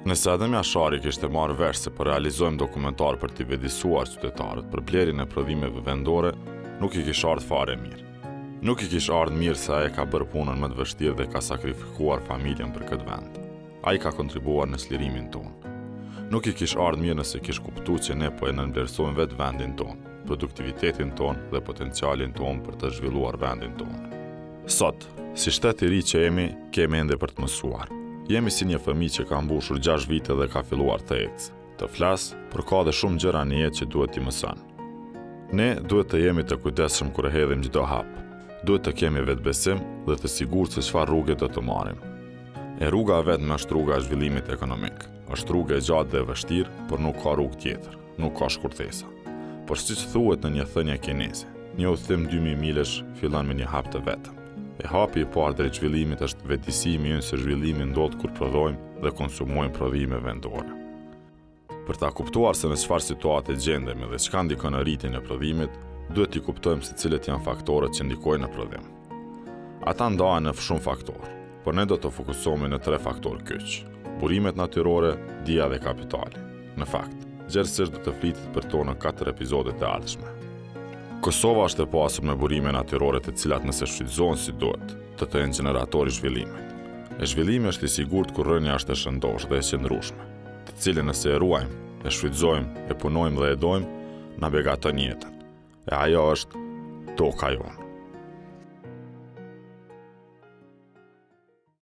Nëse Adem Jashari kishte marrë vesh se po realizojmë dokumentar për t'i vëdisuar qytetarët për blerjen e prodhimeve vendore, nuk i kish ardhur fare mirë. Nuk i kish ardhur mirë se ai ka bërë punën më të vështirë dhe ka sakrifikuar familjen për këtë vend. Ai ka kontribuar në slirimin tonë. Nuk i kish ardhur mirë nëse kish kuptuar që ne po e nënvlerësojmë vetë vendin tonë, produktivitetin tonë dhe potencialin tonë për të zhvilluar vendin tonë. Sot, si shtet i ri që kemi ende për të mësuar. Jemi si një fëmijë që ka mbushur 6 vite dhe ka filluar të ecë, të flasë, por ka dhe shumë gjëra në jetë që duhet t'i mëson. Ne duhet të jemi të kujdesshëm kur e hedhim çdo hap. Duhet të kemi vetbesim dhe të sigurt se çfarë rrugë do të marrim. E rruga vetëm është rruga e zhvillimit ekonomik. Është rrugë e gjatë dhe e vështirë, por nuk ka rrugë tjetër, nuk ka shkurtesa. Por siç thuhet në një thënie kineze, një udhëtim 2000 milësh fillon me një hap të vetëm. E hapi i parë drejt zhvillimit është vetëdijsimi ynë se zhvillimi ndodh kur prodhojmë dhe konsumojmë prodhime vendore. Për ta kuptuar se në çfarë situate gjendemi dhe çka ndikon në rritjen e prodhimit, duhet t'i kuptojmë se cilët janë faktorët që ndikojnë në prodhim. Ata ndahen në shumë faktorë, por ne do të fokusohemi në 3 faktorë kyç: burimet natyrore, dija dhe kapitali. Në fakt, gjithsesi do të flitet për to në 4 epizodet e ardhshme. Kosova është e pasur me burime natyrore të cilat nëse shfrytëzohen si duhet, të jenë generatori i zhvillimit. E zhvillimi është i sigurt kur rënia është e shëndosh dhe e qëndrueshme, të cilën nëse e ruajmë, e shfrytëzojmë, e punojmë dhe e dojmë, na begaton jetën. E ajo është toka jonë.